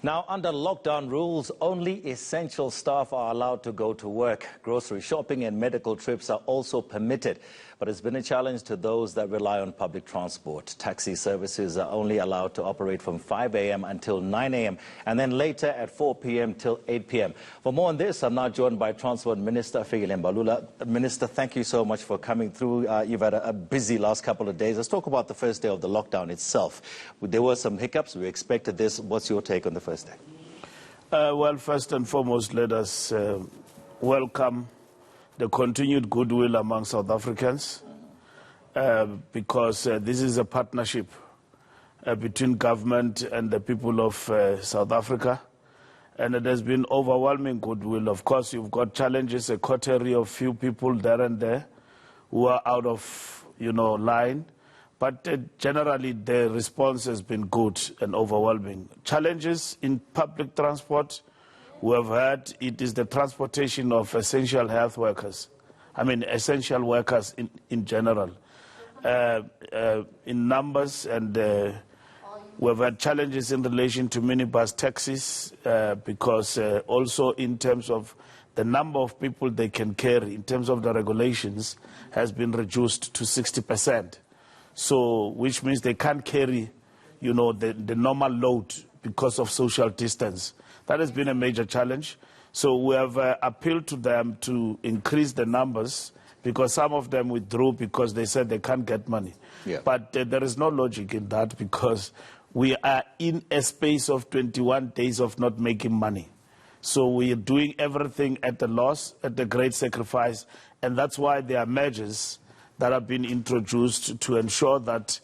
Now, under lockdown rules, only essential staff are allowed to go to work. Grocery shopping and medical trips are also permitted. But it's been a challenge to those that rely on public transport. Taxi services are only allowed to operate from 5 a.m. until 9 a.m. and then later at 4 p.m. till 8 p.m. For more on this, I'm now joined by Transport Minister Fikile Mbalula. Minister, thank you so much for coming through. You've had a busy last couple of days. Let's talk about the first day of the lockdown itself. There were some hiccups. We expected this. What's your take on the first day? Well, first and foremost, let us welcome the continued goodwill among South Africans because this is a partnership between government and the people of South Africa, and it has been overwhelming goodwill. Of course, you've got challenges, a coterie of few people there and there who are out of, line, but generally the response has been good and overwhelming. Challenges in public transport, we have heard it is the transportation of essential health workers. Essential workers in general, in numbers, and we've had challenges in relation to minibus taxis because also in terms of the number of people they can carry, in terms of the regulations, has been reduced to 60%. So, which means they can't carry, the normal load because of social distance. That has been a major challenge. So we have appealed to them to increase the numbers because some of them withdrew because they said they can't get money. Yeah. But there is no logic in that because we are in a space of 21 days of not making money. So we are doing everything at a loss, at a great sacrifice, and that's why there are measures that have been introduced to ensure that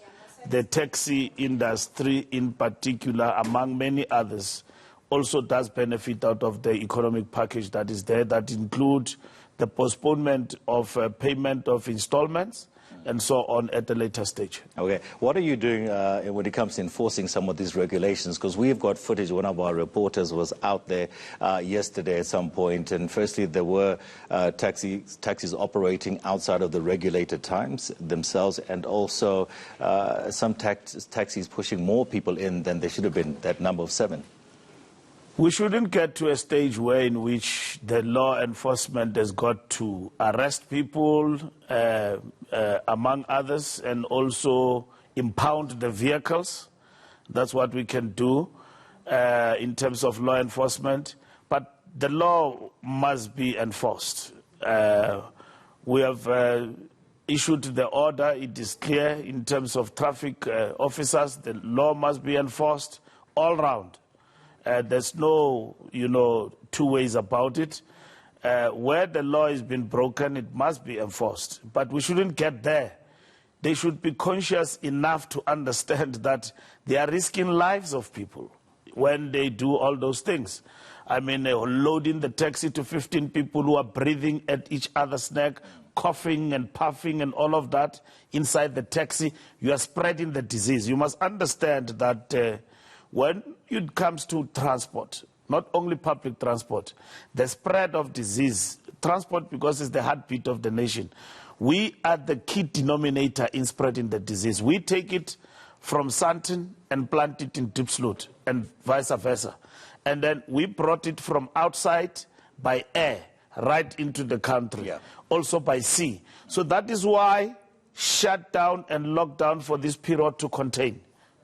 the taxi industry in particular, among many others, also does benefit out of the economic package that is there, that include the postponement of payment of installments and so on at a later stage. Okay. What are you doing when it comes to enforcing some of these regulations? Because we've got footage. One of our reporters was out there yesterday at some point, and firstly there were taxis operating outside of the regulated times themselves, and also some taxis pushing more people in than they should have been, that number of 7. We shouldn't get to a stage where in which the law enforcement has got to arrest people, among others, and also impound the vehicles. That's what we can do in terms of law enforcement. But the law must be enforced. We have issued the order. It is clear in terms of traffic officers. The law must be enforced all round. There's no, two ways about it. Where the law has been broken, it must be enforced. But we shouldn't get there. They should be conscious enough to understand that they are risking lives of people when they do all those things. Loading the taxi to 15 people who are breathing at each other's neck, coughing and puffing and all of that inside the taxi, you are spreading the disease. You must understand that when it comes to transport, not only public transport, the spread of disease, transport, because it's the heartbeat of the nation, we are the key denominator in spreading the disease. We take it from Sandton and plant it in Diepsloot and vice versa. And then we brought it from outside by air right into the country, also by sea. So that is why shut down and lockdown for this period to contain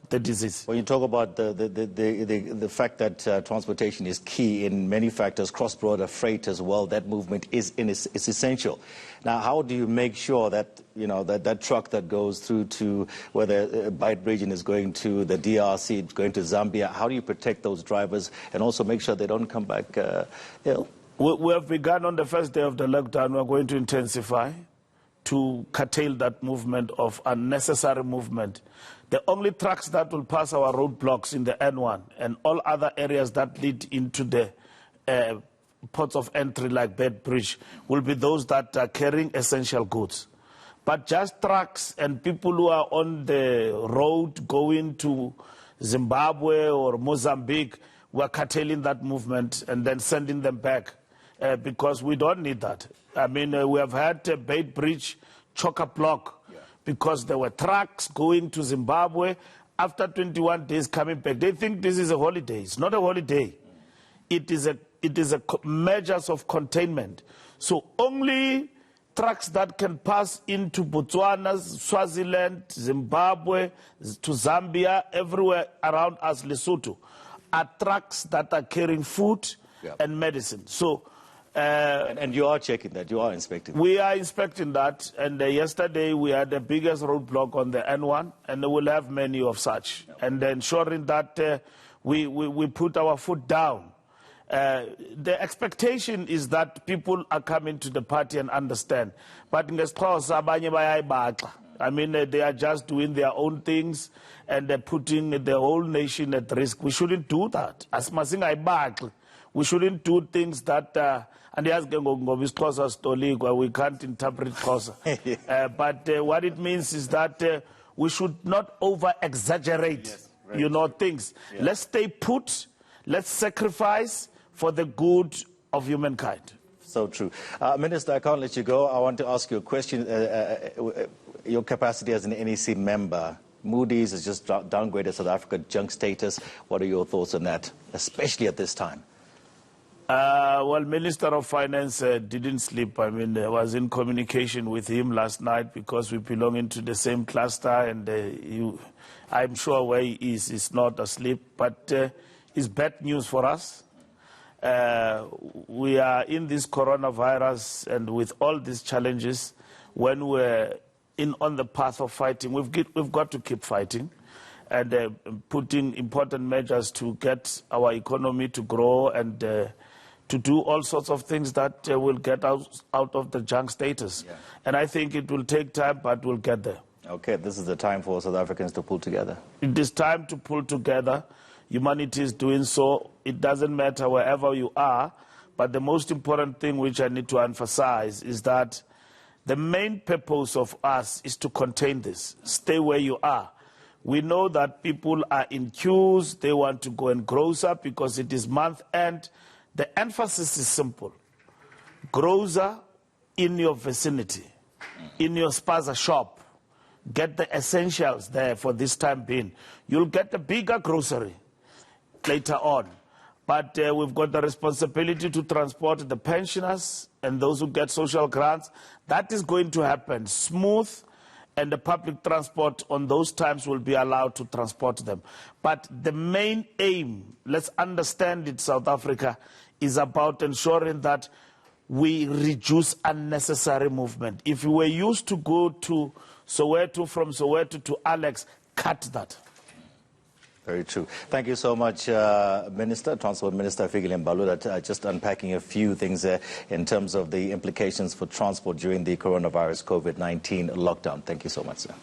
the disease. When you talk about the fact that transportation is key in many factors, cross-border freight as well, that movement is essential. Now, how do you make sure that that truck that goes through to whether Beit region is going to the DRC, going to Zambia, how do you protect those drivers and also make sure they don't come back ill? We have begun on the first day of the lockdown. We are going to intensify to curtail that movement of unnecessary movement. The only trucks that will pass our roadblocks in the N1 and all other areas that lead into the ports of entry like Beit Bridge will be those that are carrying essential goods. But just trucks and people who are on the road going to Zimbabwe or Mozambique, we're curtailing that movement and then sending them back because we don't need that. We have had Beit Bridge chock-a-block because there were trucks going to Zimbabwe after 21 days coming back. They think this is a holiday. It's not a holiday. It is a measures of containment. So only trucks that can pass into Botswana, Swaziland, Zimbabwe, to Zambia, everywhere around us, Lesotho, are trucks that are carrying food and medicine. So, and you are checking that, you are inspecting that. We are inspecting that, and yesterday we had the biggest roadblock on the N1, and we'll have many of such, and ensuring that we put our foot down. The expectation is that people are coming to the party and understand. But I mean, they are just doing their own things and they're putting the whole nation at risk. We shouldn't do that. As we shouldn't do things that, and we can't interpret Xhosa. But what it means is that we should not over-exaggerate, things. Yeah. Let's stay put, let's sacrifice for the good of humankind. So true. Minister, I can't let you go. I want to ask you a question. Your capacity as an NEC member, Moody's has just downgraded South Africa junk status. What are your thoughts on that, especially at this time? Well, Minister of Finance didn't sleep. I mean, I was in communication with him last night because we belong into the same cluster, and I'm sure where he is not asleep. But it's bad news for us. We are in this coronavirus, and with all these challenges, when we're on the path of fighting, we've got to keep fighting and putting important measures to get our economy to grow and to do all sorts of things that will get out of the junk status. Yeah. And I think it will take time, but we'll get there. Okay, this is the time for South Africans to pull together. It is time to pull together. Humanity is doing so. It doesn't matter wherever you are, but the most important thing which I need to emphasize is that the main purpose of us is to contain this. Stay where you are. We know that people are in queues. They want to go and grocer because it is month end. The emphasis is simple. Grocer in your vicinity, in your spaza shop. Get the essentials there for this time being. You'll get a bigger grocery later on. But we've got the responsibility to transport the pensioners and those who get social grants. That is going to happen smooth, and the public transport on those times will be allowed to transport them. But the main aim, let's understand it, South Africa, is about ensuring that we reduce unnecessary movement. If we were used to go to Soweto, from Soweto to Alex, cut that. Very true. Thank you so much, Minister, Transport Minister Fikile Mbalula, just unpacking a few things there in terms of the implications for transport during the coronavirus COVID-19 lockdown. Thank you so much, sir.